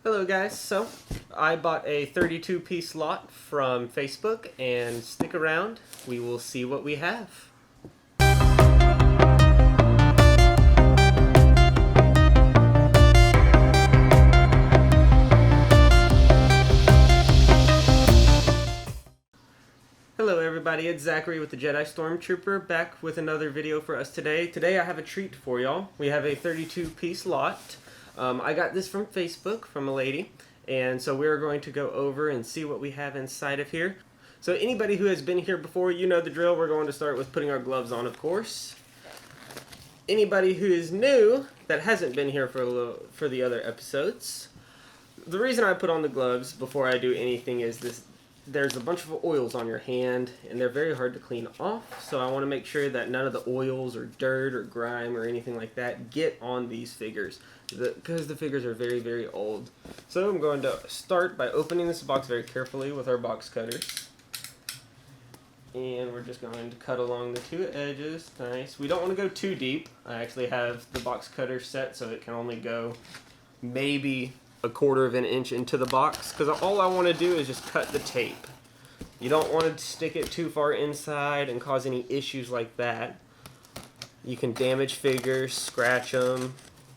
Hello guys, so I bought a 32 piece lot from Facebook and stick around, we will see what we have. Hello everybody, it's Zachary with the Jedi Stormtrooper back with another video for us today. Today I have a treat for y'all. We have a 32 piece lot. I got this from Facebook from a lady, and so we're going to go over and see what we have inside of here. So anybody who has been here before, you know the drill. We're going to start with putting our gloves on, of course. Anybody who is new that hasn't been here for the other episodes, the reason I put on the gloves before I do anything is this. There's a bunch of oils on your hand, and they're very hard to clean off, so I want to make sure that none of the oils or dirt or grime or anything like that get on these figures, because the figures are very, very old. So I'm going to start by opening this box very carefully with our box cutters. And we're just going to cut along the two edges. Nice. We don't want to go too deep. I actually have the box cutter set so it can only go maybe a 1/4 of an inch into the box, because all I want to do is just cut the tape. You don't want to stick it too far inside and cause any issues like that. You can damage figures, scratch them,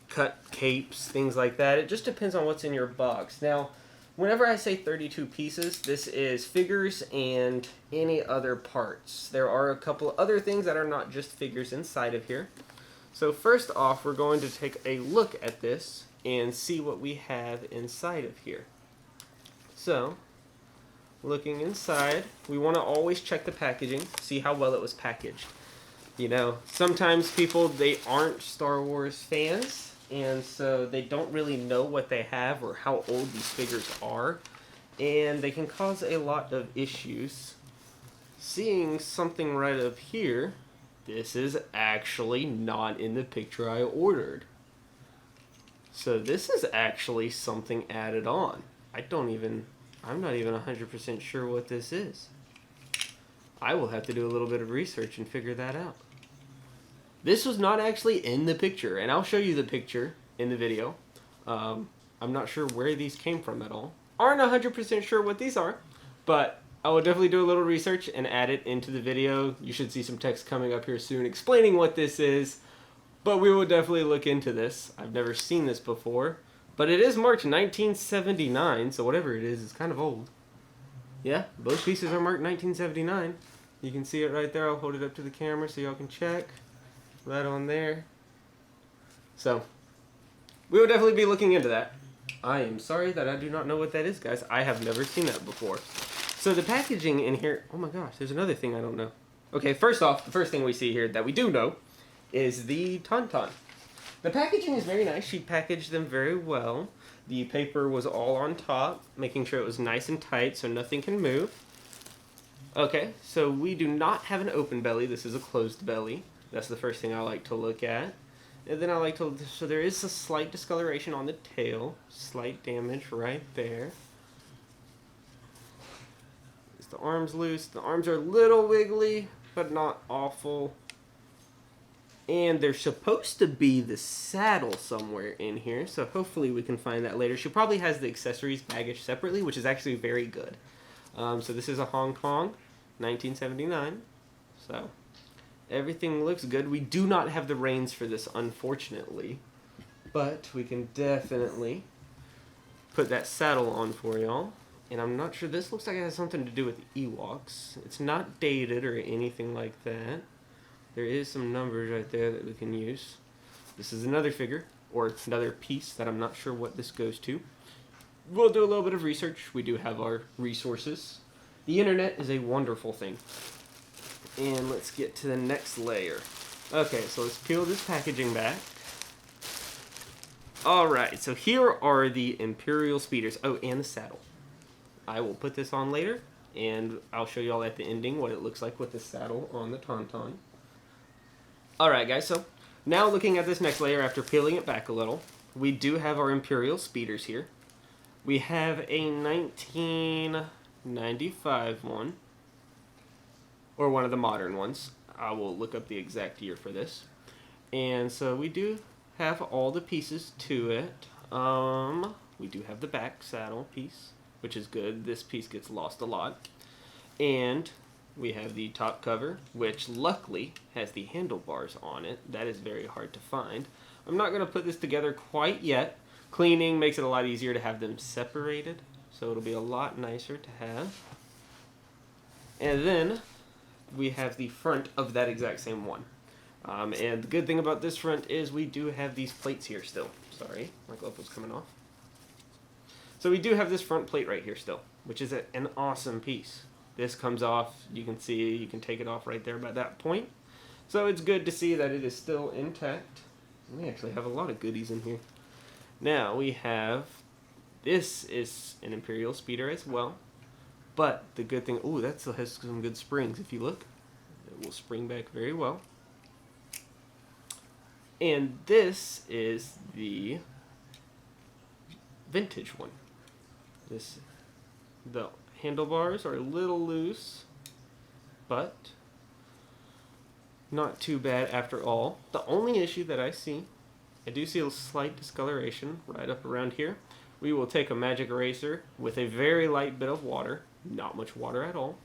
cut capes, things like that. It just depends on what's in your box. Now, whenever I say 32 pieces, this is figures and any other parts. There are a couple other things that are not just figures inside of here. So first off, we're going to take a look at this and see what we have inside of here. So, looking inside, we want to always check the packaging, see how well it was packaged. You know, sometimes people, they aren't Star Wars fans, and so they don't really know what they have or how old these figures are, and they can cause a lot of issues. Seeing something right up here, this is actually not in the picture I ordered. So this is actually something added on. I'm not even 100% sure what this is. I will have to do a little bit of research and figure that out. This was not actually in the picture, and I'll show you the picture in the video. I'm not sure where these came from at all. Aren't 100% sure what these are, but I will definitely do a little research and add it into the video. You should see some text coming up here soon explaining what this is. But we will definitely look into this. I've never seen this before. But it is marked 1979, so whatever it is, it's kind of old. Yeah, both pieces are marked 1979. You can see it right there. I'll hold it up to the camera so y'all can check. That on there. So, we will definitely be looking into that. I am sorry that I do not know what that is, guys. I have never seen that before. So the packaging in here... Oh my gosh, there's another thing I don't know. Okay, first off, the first thing we see here that we do know is the Tauntaun. The packaging is very nice. She packaged them very well. The paper was all on top, making sure it was nice and tight so nothing can move. Okay, so we do not have an open belly. This is a closed belly. That's the first thing I like to look at. And then I like to... So there is a slight discoloration on the tail. Slight damage right there. Is the arms loose? The arms are a little wiggly, but not awful. And there's supposed to be the saddle somewhere in here, so hopefully we can find that later. She probably has the accessories baggage separately, which is actually very good. So this is a Hong Kong, 1979. So everything looks good. We do not have the reins for this, unfortunately, but we can definitely put that saddle on for y'all. And I'm not sure, this looks like it has something to do with Ewoks. It's not dated or anything like that. There is some numbers right there that we can use. This is another figure, or another piece that I'm not sure what this goes to. We'll do a little bit of research. We do have our resources. The internet is a wonderful thing. And let's get to the next layer. Okay, so let's peel this packaging back. Alright, so here are the Imperial speeders. Oh, and the saddle. I will put this on later, and I'll show you all at the ending what it looks like with the saddle on the Tauntaun. Alright guys, so now looking at this next layer after peeling it back a little, we do have our Imperial speeders here. We have a 1995 one, or one of the modern ones. I will look up the exact year for this. And so we do have all the pieces to it. We do have the back saddle piece, which is good. This piece gets lost a lot. And we have the top cover, which luckily has the handlebars on it. That is very hard to find. I'm not going to put this together quite yet. Cleaning makes it a lot easier to have them separated, so it'll be a lot nicer to have. And then we have the front of that exact same one. And the good thing about this front is we do have these plates here still. Sorry, my glove was coming off. So we do have this front plate right here still, which is an awesome piece. This comes off, you can see, you can take it off right there by that point. So it's good to see that it is still intact. We actually have a lot of goodies in here. Now we have, this is an Imperial speeder as well. But the good thing, ooh, that still has some good springs. If you look, it will spring back very well. And this is the vintage one. The handlebars are a little loose, but not too bad after all. The only issue that I do see a slight discoloration right up around here. We will take a magic eraser with a very light bit of water, not much water at all,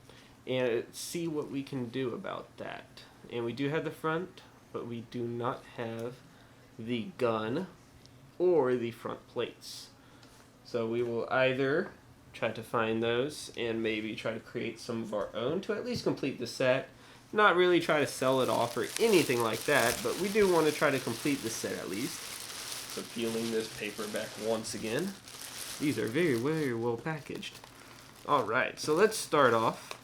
and see what we can do about that. And we do have the front, but we do not have the gun or the front plates. So we will either try to find those and maybe try to create some of our own to at least complete the set. Not really try to sell it off or anything like that, but we do want to try to complete the set at least. So peeling this paper back once again. These are very, very well packaged. Alright, so let's start off.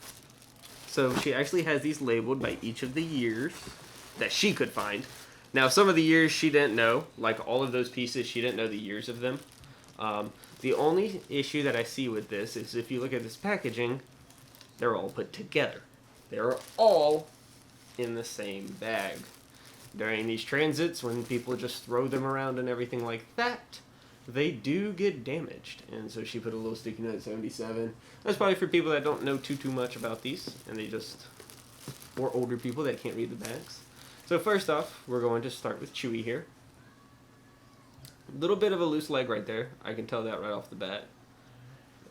So she actually has these labeled by each of the years that she could find. Now some of the years she didn't know, like all of those pieces, she didn't know the years of them. The only issue that I see with this is if you look at this packaging, they're all put together. They're all in the same bag. During these transits, when people just throw them around and everything like that, they do get damaged. And so she put a little sticky note at 77. That's probably for people that don't know too much about these, and they just, or older people that can't read the bags. So first off, we're going to start with Chewie here. A little bit of a loose leg right there. I can tell that right off the bat.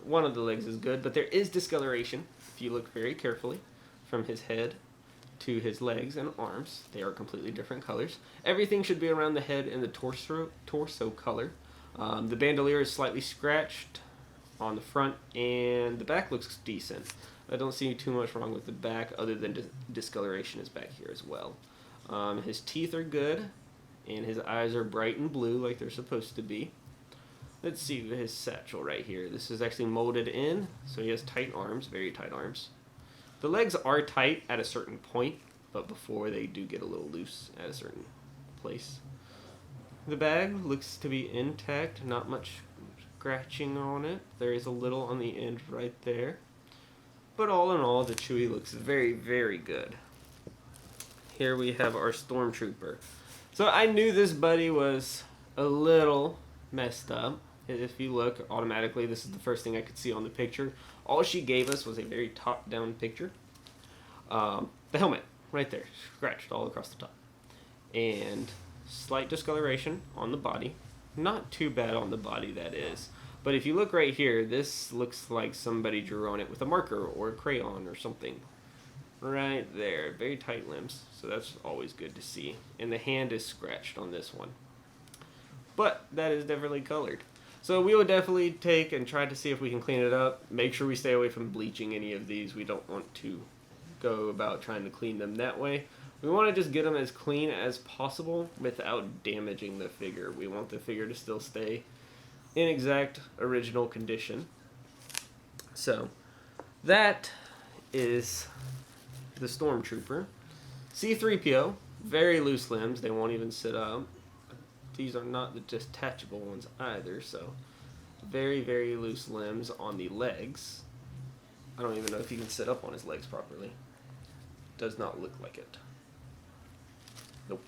One of the legs is good, but there is discoloration if you look very carefully from his head to his legs and arms. They are completely different colors. Everything should be around the head and the torso color. The bandolier is slightly scratched on the front, and the back looks decent. I don't see too much wrong with the back other than discoloration is back here as well. His teeth are good, and his eyes are bright and blue like they're supposed to be. Let's see his satchel right here. This is actually molded in, so he has tight arms, very tight arms. The legs are tight at a certain point, but before they do get a little loose at a certain place. The bag looks to be intact, not much scratching on it. There is a little on the end right there. But all in all, the Chewie looks very, very good. Here we have our Stormtrooper. So I knew this buddy was a little messed up. If you look, automatically, this is the first thing I could see on the picture. All she gave us was a very top-down picture. The helmet, right there, scratched all across the top. And slight discoloration on the body. Not too bad on the body, that is. But if you look right here, this looks like somebody drew on it with a marker or a crayon or something. Right there, very tight limbs, so that's always good to see. And the hand is scratched on this one. But that is definitely colored. So we will definitely take and try to see if we can clean it up. Make sure we stay away from bleaching any of these. We don't want to go about trying to clean them that way. We want to just get them as clean as possible without damaging the figure. We want the figure to still stay in exact original condition. So that is the Stormtrooper. C-3PO, very loose limbs. They won't even sit up. These are not the detachable ones either, so very, very loose limbs on the legs. I don't even know if he can sit up on his legs properly. Does not look like it. Nope.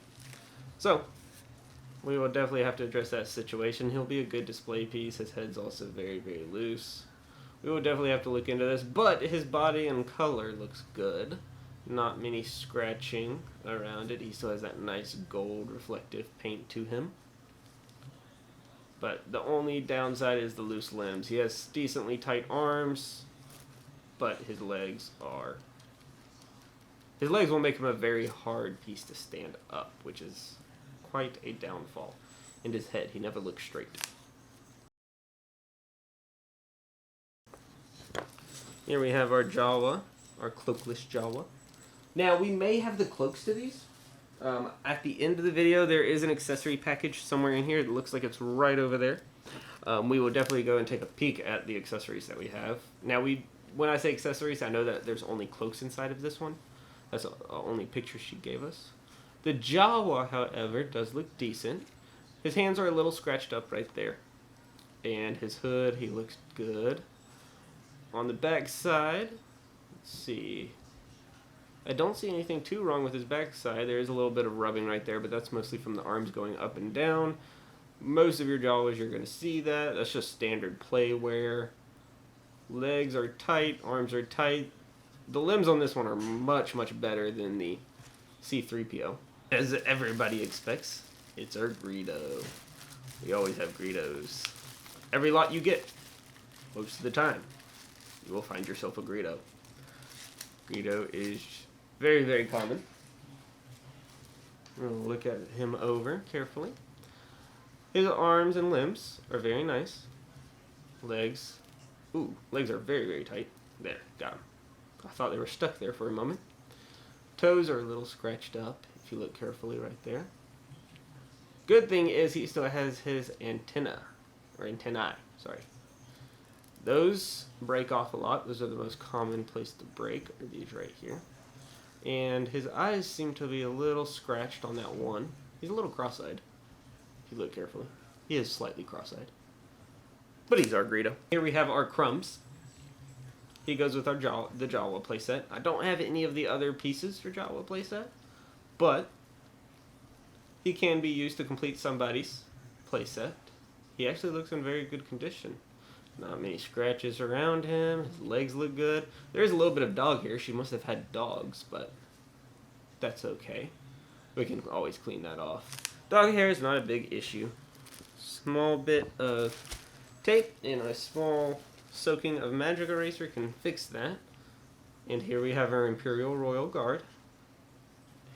So, we will definitely have to address that situation. He'll be a good display piece. His head's also very, very loose. We will definitely have to look into this, but his body and color looks good. Not many scratching around it. He still has that nice gold reflective paint to him. But the only downside is the loose limbs. He has decently tight arms, but his legs will make him a very hard piece to stand up, which is quite a downfall. And his head, he never looks straight. Here we have our Jawa, our cloakless Jawa. Now, we may have the cloaks to these. At the end of the video, there is an accessory package somewhere in here. It looks like it's right over there. We will definitely go and take a peek at the accessories that we have. Now, when I say accessories, I know that there's only cloaks inside of this one. That's the only picture she gave us. The Jawa, however, does look decent. His hands are a little scratched up right there. And his hood, he looks good. On the back side, let's see. I don't see anything too wrong with his backside. There is a little bit of rubbing right there, but that's mostly from the arms going up and down. Most of your Jawas, you're going to see that. That's just standard play wear. Legs are tight, arms are tight. The limbs on this one are much, much better than the C-3PO. As everybody expects, it's our GREEDO. We always have GREEDOs. Every lot you get, most of the time, you will find yourself a GREEDO. GREEDO is very, very common. We'll look at him over carefully. His arms and limbs are very nice. Legs. Ooh, legs are very, very tight. There, got him. I thought they were stuck there for a moment. Toes are a little scratched up, if you look carefully right there. Good thing is he still has his antennae, sorry. Those break off a lot. Those are the most common place to break, are these right here. And his eyes seem to be a little scratched on that one. He's a little cross-eyed, if you look carefully. He is slightly cross-eyed. But he's our GREEDO. Here we have our CRUMBs. He goes with our the Jawa playset. I don't have any of the other pieces for Jawa playset, but he can be used to complete somebody's playset. He actually looks in very good condition. Not many scratches around him. His legs look good. There's a little bit of dog hair. She must have had dogs, but that's okay. We can always clean that off. Dog hair is not a big issue. Small bit of tape and a small soaking of magic eraser can fix that. And here we have our Imperial Royal Guard.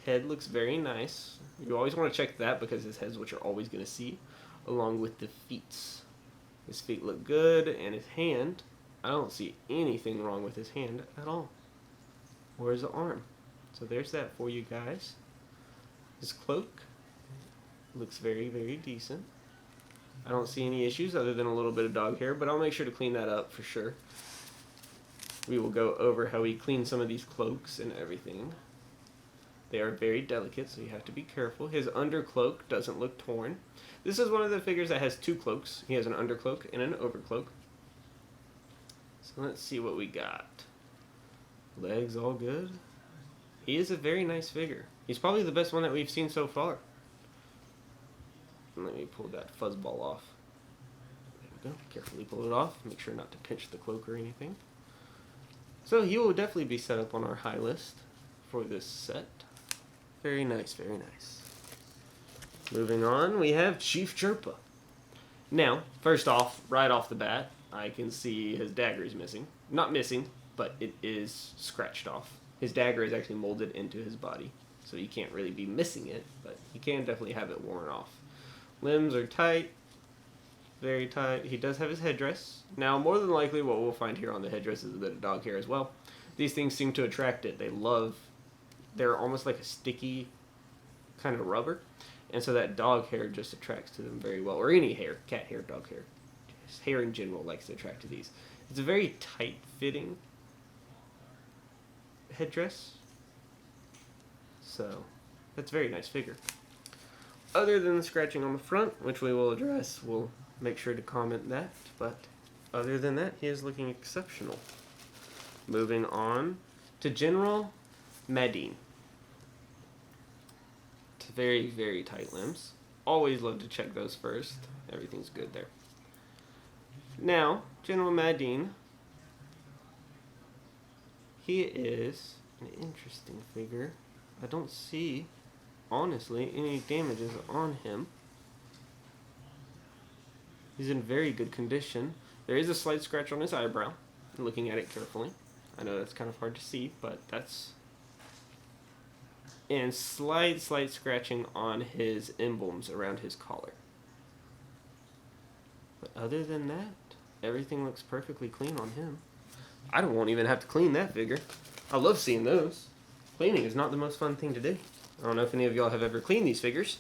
Head looks very nice. You always want to check that because his head's what you're always going to see, along with the feet. His feet look good, and his hand, I don't see anything wrong with his hand at all. Or his arm. So there's that for you guys. His cloak looks very, very decent. I don't see any issues other than a little bit of dog hair, but I'll make sure to clean that up for sure. We will go over how we clean some of these cloaks and everything. They are very delicate, so you have to be careful. His undercloak doesn't look torn. This is one of the figures that has two cloaks. He has an undercloak and an overcloak. So let's see what we got. Legs all good. He is a very nice figure. He's probably the best one that we've seen so far. Let me pull that fuzzball off. There we go. Carefully pull it off. Make sure not to pinch the cloak or anything. So he will definitely be set up on our high list for this set. Very nice, very nice. Moving on, we have Chief CHIRPA. Now, first off, right off the bat, I can see his dagger is missing. Not missing, but it is scratched off. His dagger is actually molded into his body, so you can't really be missing it, but you can definitely have it worn off. Limbs are tight, very tight. He does have his headdress. Now, more than likely, what we'll find here on the headdress is a bit of dog hair as well. These things seem to attract it. They're almost like a sticky kind of rubber, and so that dog hair just attracts to them very well, or any hair, cat hair, dog hair. Just hair in general likes to attract to these. It's a very tight-fitting headdress, so that's a very nice figure. Other than the scratching on the front, which we will address, we'll make sure to comment that, but other than that, he is looking exceptional. Moving on to General Madine. It's very, very tight limbs. Always love to check those first. Everything's good there. Now, General Madine, he is an interesting figure. I don't see, honestly, any damages on him. He's in very good condition. There is a slight scratch on his eyebrow, looking at it carefully. I know that's kind of hard to see, but that's... And slight scratching on his emblems around his collar. But other than that, everything looks perfectly clean on him. I won't even have to clean that figure. I love seeing those. Cleaning is not the most fun thing to do. I don't know if any of y'all have ever cleaned these figures,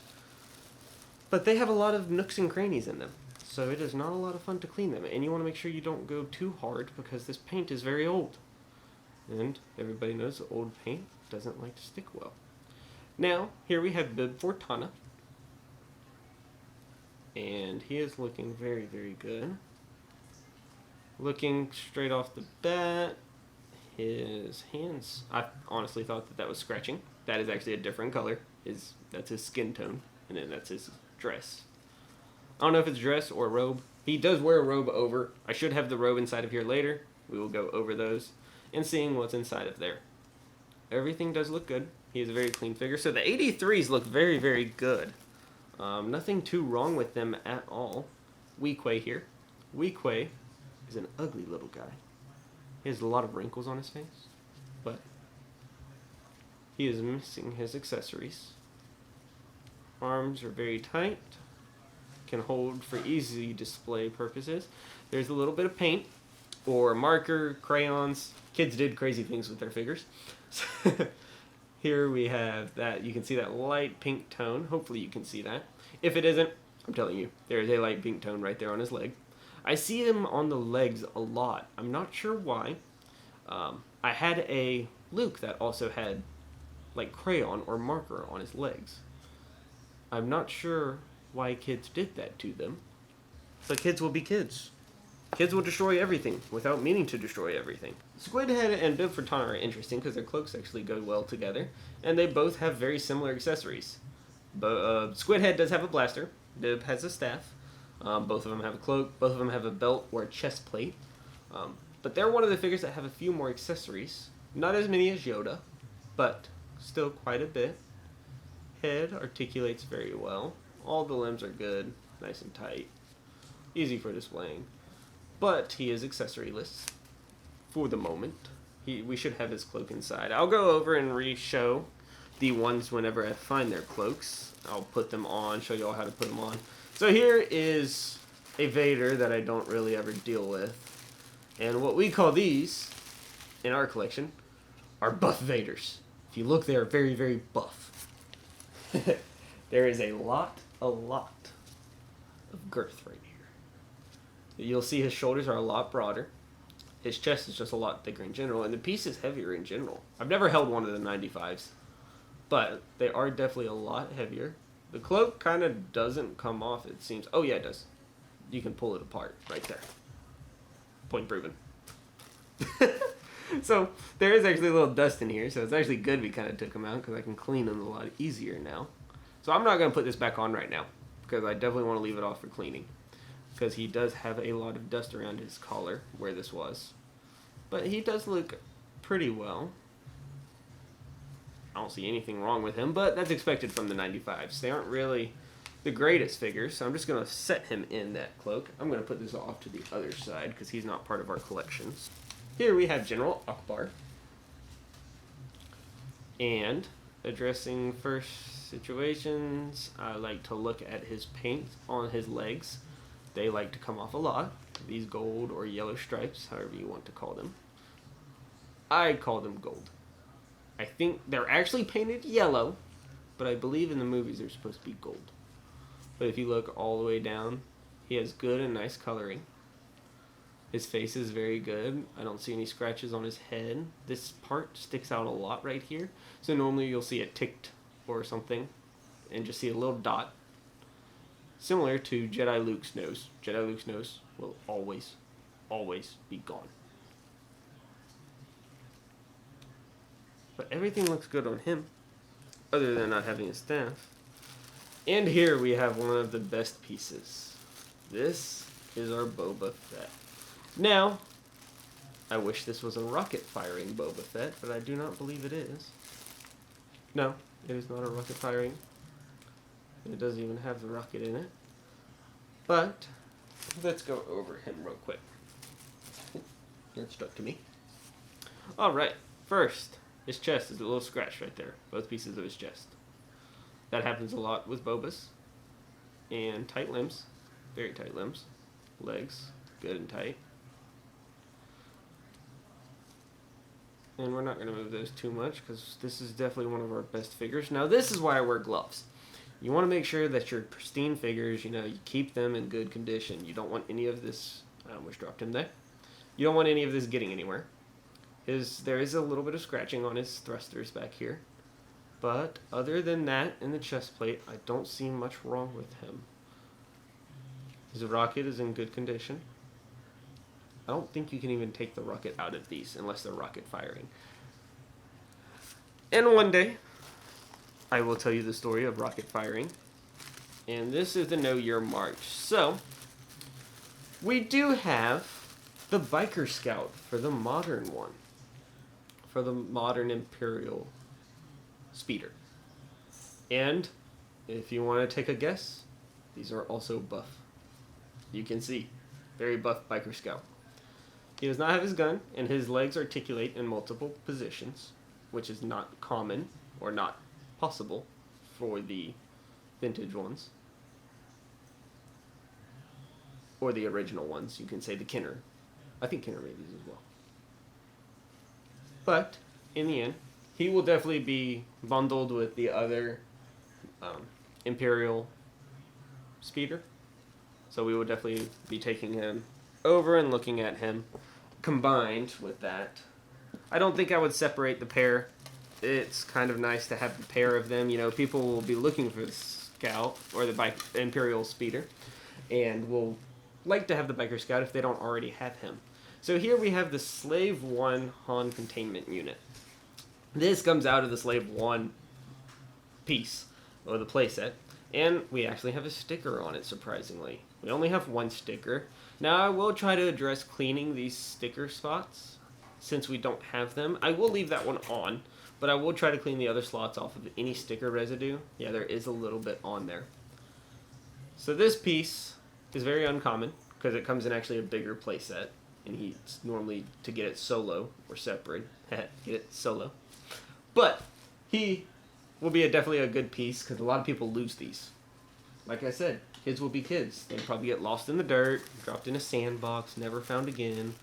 but they have a lot of nooks and crannies in them. So it is not a lot of fun to clean them. And you want to make sure you don't go too hard because this paint is very old. And everybody knows that old paint doesn't like to stick well. Now, here we have Bib Fortuna. And he is looking very, very good. Looking straight off the bat, his hands, I honestly thought that that was scratching. That is actually a different color. That's his skin tone, and then that's his dress. I don't know if it's dress or robe. He does wear a robe over. I should have the robe inside of here later. We will go over those and seeing what's inside of there. Everything does look good. He is a very clean figure. So the 83s look very, very good. Nothing too wrong with them at all. WEEQUAY here. WEEQUAY is an ugly little guy. He has a lot of wrinkles on his face, but he is missing his accessories. Arms are very tight. Can hold for easy display purposes. There's a little bit of paint or marker, crayons. Kids did crazy things with their figures. Here we have that. You can see that light pink tone. Hopefully you can see that. If it isn't, I'm telling you, there is a light pink tone right there on his leg. I see him on the legs a lot. I'm not sure why. I had a Luke that also had like crayon or marker on his legs. I'm not sure why kids did that to them. But kids will be kids. Kids will destroy everything without meaning to destroy everything. Squid Head and Bib Fortuna are interesting because their cloaks actually go well together, and they both have very similar accessories. Squid Head does have a blaster. Bib has a staff. Both of them have a cloak. Both of them have a belt or a chest plate. But they're one of the figures that have a few more accessories. Not as many as Yoda, but still quite a bit. Head articulates very well. All the limbs are good, nice and tight. Easy for displaying. But he is accessoryless for the moment. We should have his cloak inside. I'll go over and re-show the ones whenever I find their cloaks. I'll put them on, show you all how to put them on. So here is a Vader that I don't really ever deal with. And what we call these, in our collection, are buff Vaders. If you look, they are very, very buff. There is a lot of girth right here. You'll see his shoulders are a lot broader. His chest is just a lot thicker in general, and the piece is heavier in general. I've never held one of the 95s, but they are definitely a lot heavier. The cloak kind of doesn't come off, it seems. Oh, yeah, it does. You can pull it apart right there. Point proven. So there is actually a little dust in here, so it's actually good we kind of took them out because I can clean them a lot easier now. So I'm not going to put this back on right now because I definitely want to leave it off for cleaning. Because he does have a lot of dust around his collar where this was. But he does look pretty well. I don't see anything wrong with him, but that's expected from the 95s. They aren't really the greatest figures, so I'm just going to set him in that cloak. I'm going to put this off to the other side because he's not part of our collections. Here we have General ACKBAR. And addressing first situations, I like to look at his paint on his legs. They like to come off a lot. These gold or yellow stripes, however you want to call them. I call them gold. I think they're actually painted yellow, but I believe in the movies they're supposed to be gold. But if you look all the way down, he has good and nice coloring. His face is very good. I don't see any scratches on his head. This part sticks out a lot right here. So normally you'll see it ticked or something and just see a little dot. Similar to Jedi Luke's nose. Jedi Luke's nose will always be gone. But everything looks good on him, other than not having a staff. And here we have one of the best pieces. This is our Boba Fett. Now, I wish this was a rocket-firing Boba Fett, but I do not believe it is. No, it is not a rocket-firing. It doesn't even have the rocket in it. But let's go over him real quick. It stuck to me. Alright, first, his chest is a little scratch right there. Both pieces of his chest. That happens a lot with BOBAs. And tight limbs. Very tight limbs. Legs, good and tight. And we're not going to move those too much because this is definitely one of our best figures. Now this is why I wear gloves. You want to make sure that your pristine figures, you keep them in good condition. You don't want any of this, I almost dropped him there. You don't want any of this getting anywhere. There is a little bit of scratching on his thrusters back here. But other than that, in the chest plate, I don't see much wrong with him. His rocket is in good condition. I don't think you can even take the rocket out of these unless they're rocket firing. And one day, I will tell you the story of rocket firing. And this is the Know Your March. So, we do have the Biker Scout for the modern one. For the modern Imperial speeder. And, if you want to take a guess, these are also buff. You can see, very buff Biker Scout. He does not have his gun, and his legs articulate in multiple positions, which is not common, or not possible, for the vintage ones. Or the original ones, you can say the Kenner. I think Kenner made these as well. But, in the end, he will definitely be bundled with the other Imperial speeder. So we will definitely be taking him over and looking at him combined with that. I don't think I would separate the pair. It's kind of nice to have the pair of them. People will be looking for the Scout or the Imperial speeder and will like to have the Biker Scout if they don't already have him. So here we have the Slave 1 Han Containment Unit. This comes out of the Slave 1 piece, or the playset, and we actually have a sticker on it, surprisingly. We only have one sticker. Now I will try to address cleaning these sticker spots, since we don't have them. I will leave that one on, but I will try to clean the other slots off of any sticker residue. Yeah, there is a little bit on there. So this piece is very uncommon, because it comes in actually a bigger playset, and he's normally to get it solo, or separate, get it solo. But he will be definitely a good piece because a lot of people lose these. Like I said, kids will be kids. They probably get lost in the dirt, dropped in a sandbox, never found again.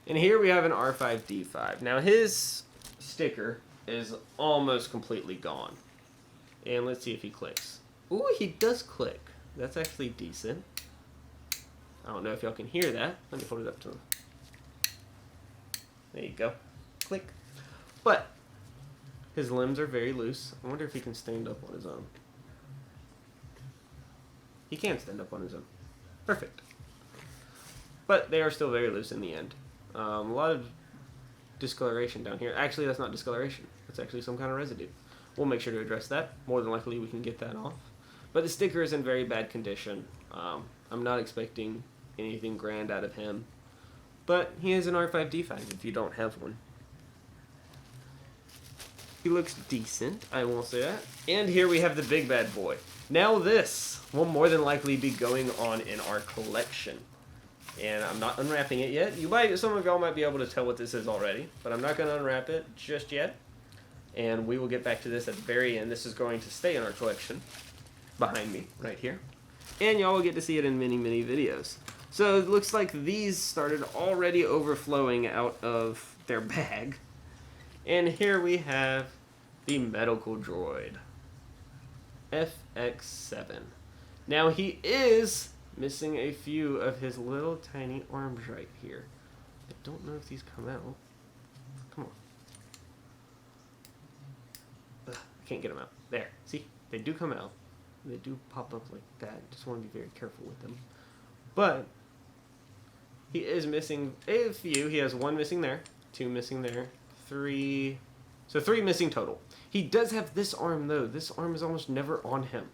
And here we have an R5-D5. Now his sticker is almost completely gone. And let's see if he clicks. Ooh, he does click. That's actually decent. I don't know if y'all can hear that. Let me hold it up to him. There you go. Click. But his limbs are very loose. I wonder if he can stand up on his own. He can stand up on his own. Perfect. But they are still very loose in the end. A lot of discoloration down here. Actually, that's not discoloration. That's actually some kind of residue. We'll make sure to address that. More than likely, we can get that off. But the sticker is in very bad condition. I'm not expecting anything grand out of him. But he is an R5-D5 if you don't have one. He looks decent, I will say that. And here we have the big bad boy. Now this will more than likely be going on in our collection. And I'm not unwrapping it yet. Some of y'all might be able to tell what this is already, but I'm not going to unwrap it just yet. And we will get back to this at the very end. This is going to stay in our collection behind me, right here. And y'all will get to see it in many, many videos. So it looks like these started already overflowing out of their bag. And here we have the medical droid, FX7. Now he is missing a few of his little tiny arms right here. I don't know if these come out. Come on. Ugh, I can't get them out. There. See? They do come out. They do pop up like that. Just want to be very careful with them. But he is missing a few. He has one missing there, two missing there, three. So 3 missing total. He does have this arm though. This arm is almost never on him.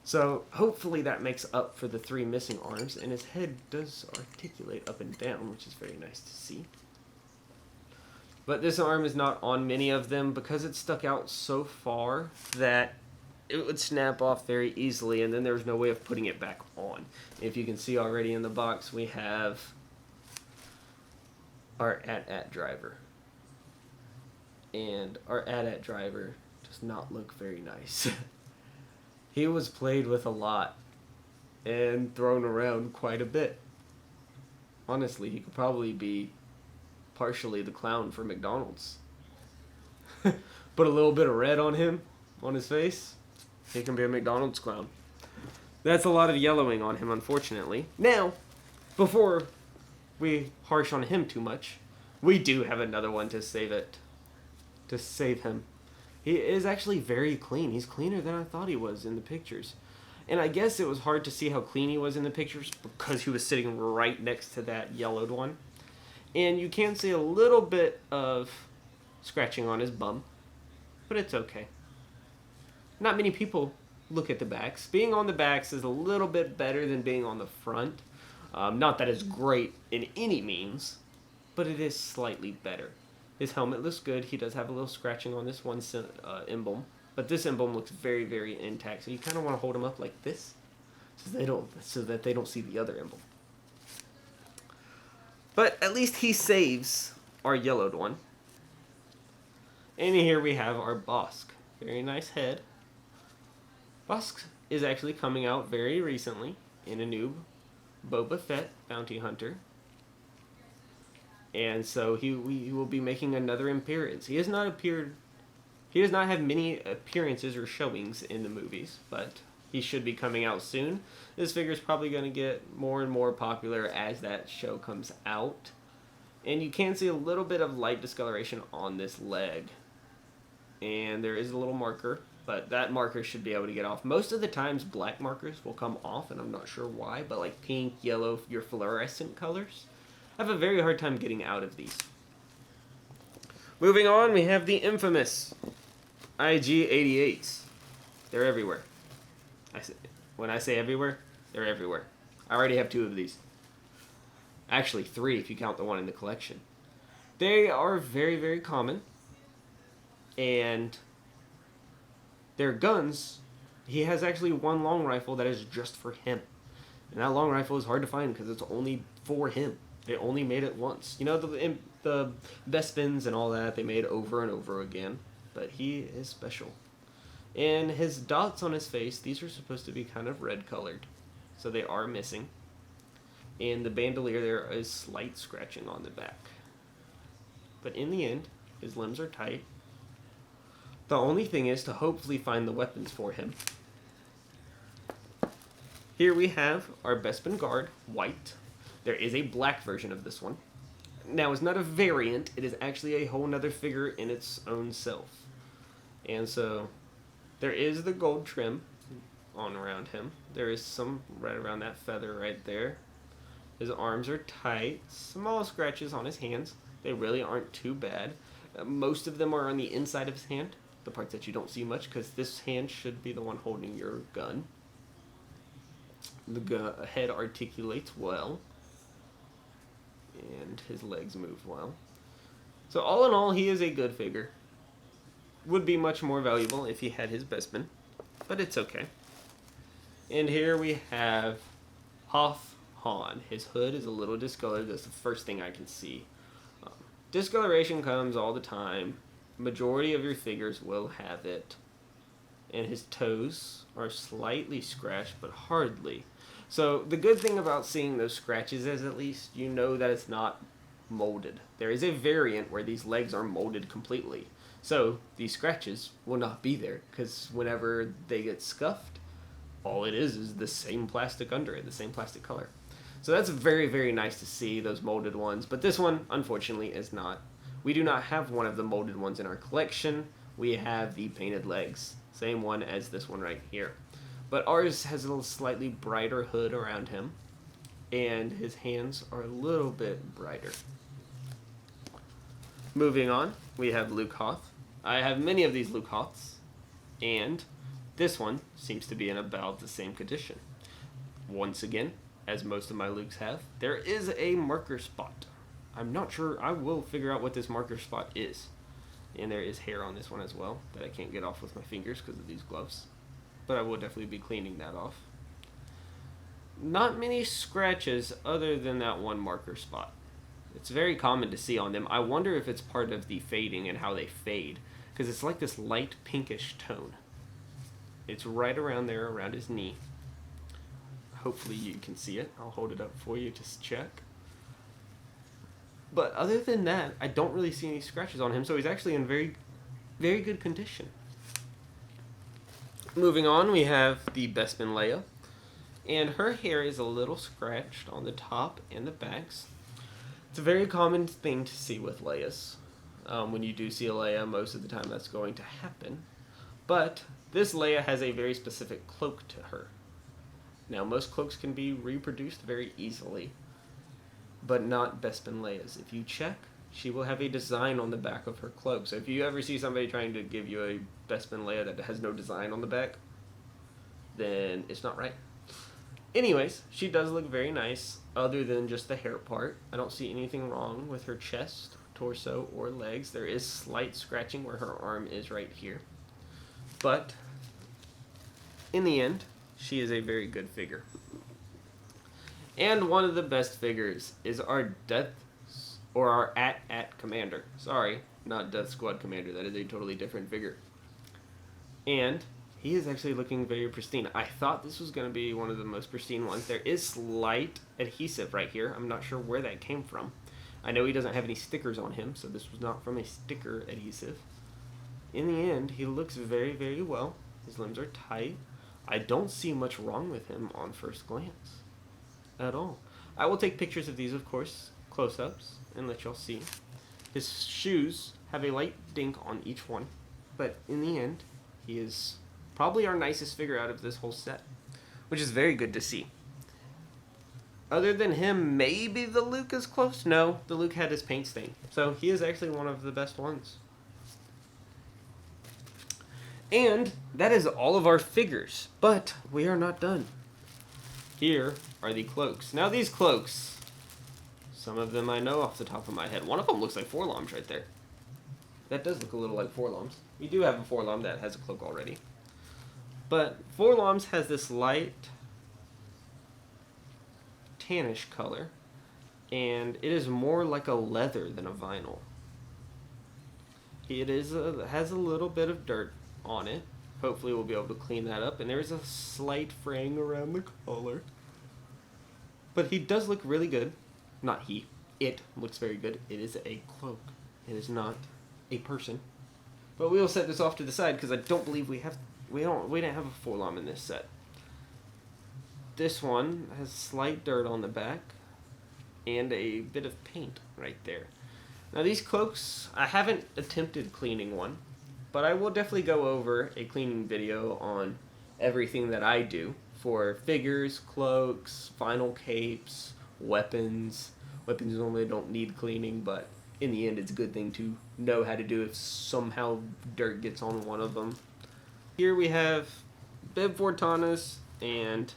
So hopefully that makes up for the 3 missing arms, and his head does articulate up and down, which is very nice to see. But this arm is not on many of them because it stuck out so far that it would snap off very easily, and then there's no way of putting it back on. If you can see already in the box, we have our AT-AT driver. And our AT-AT driver does not look very nice. He was played with a lot and thrown around quite a bit. Honestly, he could probably be partially the clown for McDonald's. Put a little bit of red on him, on his face, he can be a McDonald's clown. That's a lot of yellowing on him, unfortunately. Now, before we harsh on him too much, we do have another one to save it. To save him. He is actually very clean. He's cleaner than I thought he was in the pictures. And I guess it was hard to see how clean he was in the pictures because he was sitting right next to that yellowed one. And you can see a little bit of scratching on his bum, but it's okay. Not many people look at the backs. Being on the backs is a little bit better than being on the front. Not that it's great in any means, but it is slightly better. His helmet looks good. He does have a little scratching on this one emblem, but this emblem looks very, very intact. So you kind of want to hold him up like this, so that they don't see the other emblem. But at least he saves our yellowed one. And here we have our BOSSK. Very nice head. BOSSK is actually coming out very recently in a new Boba Fett bounty hunter. And so he will be making another appearance. He does not have many appearances or showings in the movies, but he should be coming out soon. This figure is probably going to get more and more popular as that show comes out. And you can see a little bit of light discoloration on this leg. And there is a little marker, but that marker should be able to get off. Most of the times black markers will come off, and I'm not sure why, but like pink, yellow, your fluorescent colors, I have a very hard time getting out of these. Moving on, we have the infamous IG-88s. They're everywhere. When I say everywhere, they're everywhere. I already have 2 of these. Actually 3 if you count the one in the collection. They are very, very common. And their guns, he has actually one long rifle that is just for him. And that long rifle is hard to find because it's only for him. They only made it once. You know, the BESPINs and all that, they made over and over again. But he is special. And his dots on his face, these are supposed to be kind of red colored. So they are missing. And the bandolier, there is slight scratching on the back. But in the end, his limbs are tight. The only thing is to hopefully find the weapons for him. Here we have our Bespin guard, white. There is a black version of this one. Now, it's not a variant. It is actually a whole nother figure in its own self. And so, there is the gold trim on around him. There is some right around that feather right there. His arms are tight. Small scratches on his hands. They really aren't too bad. Most of them are on the inside of his hand. The parts that you don't see much, because this hand should be the one holding your gun. The head articulates well. And his legs move well. So all in all, he is a good figure. Would be much more valuable if he had his Bespin, but it's okay. And here we have Hoth Han. His hood is a little discolored. That's the first thing I can see. Discoloration comes all the time. Majority of your figures will have it. And his toes are slightly scratched, but hardly. So the good thing about seeing those scratches is at least you know that it's not molded. There is a variant where these legs are molded completely. So these scratches will not be there, because whenever they get scuffed, all it is the same plastic under it, the same plastic color. So that's very, very nice to see, those molded ones. But this one, unfortunately, is not. We do not have one of the molded ones in our collection. We have the painted legs. Same one as this one right here. But ours has a little slightly brighter hood around him. And his hands are a little bit brighter. Moving on, we have Luke Hoth. I have many of these Luke Hoths. And this one seems to be in about the same condition. Once again, as most of my Lukes have, there is a marker spot. I'm not sure. I will figure out what this marker spot is. And there is hair on this one as well that I can't get off with my fingers because of these gloves. but I will definitely be cleaning that off. Not many scratches other than that one marker spot. It's very common to see on them. I wonder if it's part of the fading and how they fade, because it's like this light pinkish tone. It's right around there, around his knee. Hopefully you can see it. I'll hold it up for you to check. But other than that, I don't really see any scratches on him, so he's actually in very, very good condition. Moving on, we have the BESPIN LEIA. And her hair is a little scratched on the top and the backs. It's a very common thing to see with LEIAs. When you do see a LEIA, most of the time that's going to happen. But this LEIA has a very specific cloak to her. Now, most cloaks can be reproduced very easily, but not BESPIN LEIAs. If you check, she will have a design on the back of her cloak. So if you ever see somebody trying to give you a BESPIN LEIA that has no design on the back, then it's not right. Anyways, she does look very nice, other than just the hair part. I don't see anything wrong with her chest, torso, or legs. There is slight scratching where her arm is right here. But, in the end, she is a very good figure. And one of the best figures is our our AT Commander. Sorry, not Death Squad Commander. That is a totally different figure. And he is actually looking very pristine. I thought this was going to be one of the most pristine ones. There is slight adhesive right here. I'm not sure where that came from. I know he doesn't have any stickers on him, so this was not from a sticker adhesive. In the end, he looks very, very well. His limbs are tight. I don't see much wrong with him on first glance at all. I will take pictures of these, of course, close-ups, and let y'all see. His shoes have a light dink on each one, but in the end, he is probably our nicest figure out of this whole set, which is very good to see. Other than him, maybe the Luke is close. No, the Luke had his paint stain, so he is actually one of the best ones. And that is all of our figures, but we are not done. Here are the cloaks. Now these cloaks, some of them I know off the top of my head. One of them looks like Forlom's right there. That does look a little like Forlom's. We do have a Forlom that has a cloak already. But Forlom's has this light tannish color, and it is more like a leather than a vinyl. It has a little bit of dirt on it. Hopefully we'll be able to clean that up, and there's a slight fraying around the collar. But he does look really good. Not he. It looks very good. It is a cloak. It is not a person. But we will set this off to the side because I don't believe we didn't have a Forlom in this set. This one has slight dirt on the back and a bit of paint right there. Now these cloaks, I haven't attempted cleaning one, but I will definitely go over a cleaning video on everything that I do for figures, cloaks, vinyl capes, weapons. Weapons normally don't need cleaning, but in the end it's a good thing to know how to do if somehow dirt gets on one of them. Here we have Bib Fortuna's and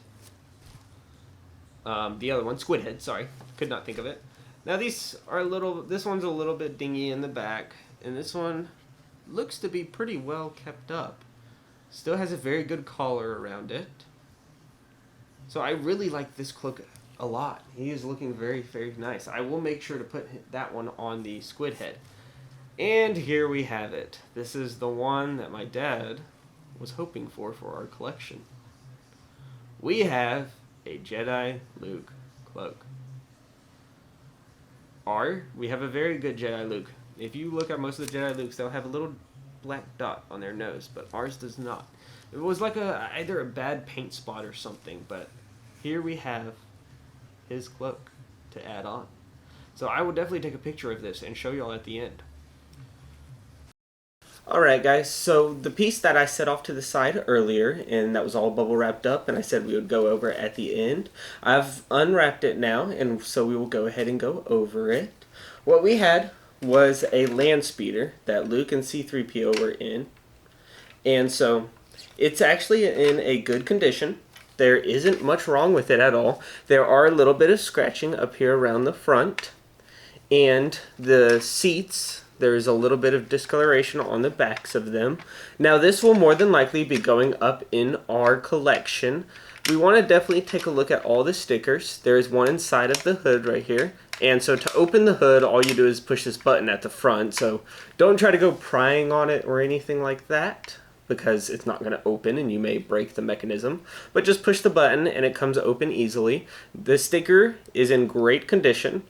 the other one, Squid Head, sorry, could not think of it. Now these are this one's a little bit dingy in the back, and this one looks to be pretty well kept up. Still has a very good collar around it. So I really like this cloak a lot. He is looking very, very nice. I will make sure to put that one on the Squid Head. And here we have it. This is the one that my dad was hoping for our collection. We have a Jedi Luke cloak. We have a very good Jedi Luke. If you look at most of the Jedi Lukes, they'll have a little black dot on their nose, but ours does not. It was like either a bad paint spot or something, but here we have his cloak to add on. So I will definitely take a picture of this and show y'all at the end. Alright guys, so the piece that I set off to the side earlier, and that was all bubble wrapped up, and I said we would go over at the end, I've unwrapped it now, and so we will go ahead and go over it. What we had was a land speeder that Luke and C-3PO were in, and so it's actually in a good condition. There isn't much wrong with it at all. There are a little bit of scratching up here around the front, and the seats There is a little bit of discoloration on the backs of them. Now this will more than likely be going up in our collection. We want to definitely take a look at all the stickers. There is one inside of the hood right here. And so to open the hood, all you do is push this button at the front. So don't try to go prying on it or anything like that, because it's not going to open and you may break the mechanism. But just push the button and it comes open easily. The sticker is in great condition,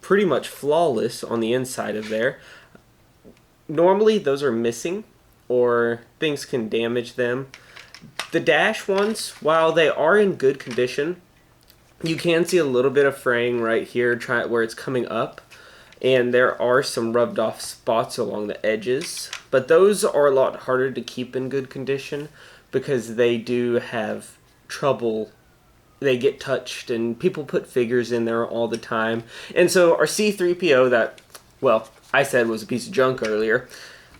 pretty much flawless on the inside of there. Normally those are missing or things can damage them. The dash ones, while they are in good condition, you can see a little bit of fraying right here where it's coming up, and there are some rubbed off spots along the edges, but those are a lot harder to keep in good condition because they do have trouble. They get touched and people put figures in there all the time. And so our C-3PO that, well, I said was a piece of junk earlier,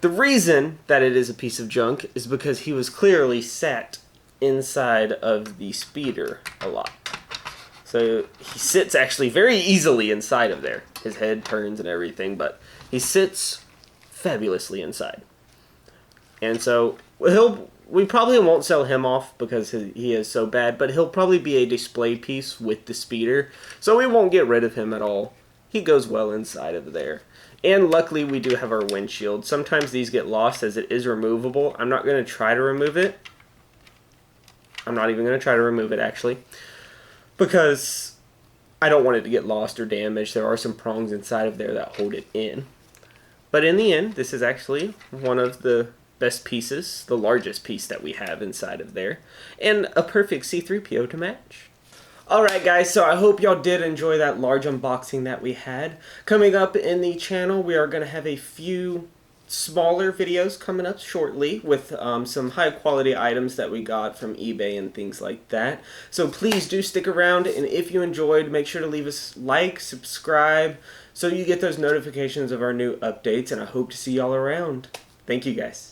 the reason that it is a piece of junk is because he was clearly sat inside of the speeder a lot. So he sits actually very easily inside of there. His head turns and everything, but he sits fabulously inside. And so we probably won't sell him off because he is so bad, but he'll probably be a display piece with the speeder. So we won't get rid of him at all. He goes well inside of there. And luckily we do have our windshield. Sometimes these get lost as it is removable. I'm not going to try to remove it. I'm not even going to try to remove it actually, because I don't want it to get lost or damaged. There are some prongs inside of there that hold it in. But in the end, this is actually one of the best pieces, the largest piece that we have inside of there, and a perfect C-3PO to match. Alright guys, so I hope y'all did enjoy that large unboxing that we had. Coming up in the channel, we are going to have a few smaller videos coming up shortly with some high quality items that we got from eBay and things like that. So please do stick around, and if you enjoyed, make sure to leave us a like, subscribe, so you get those notifications of our new updates, and I hope to see y'all around. Thank you guys.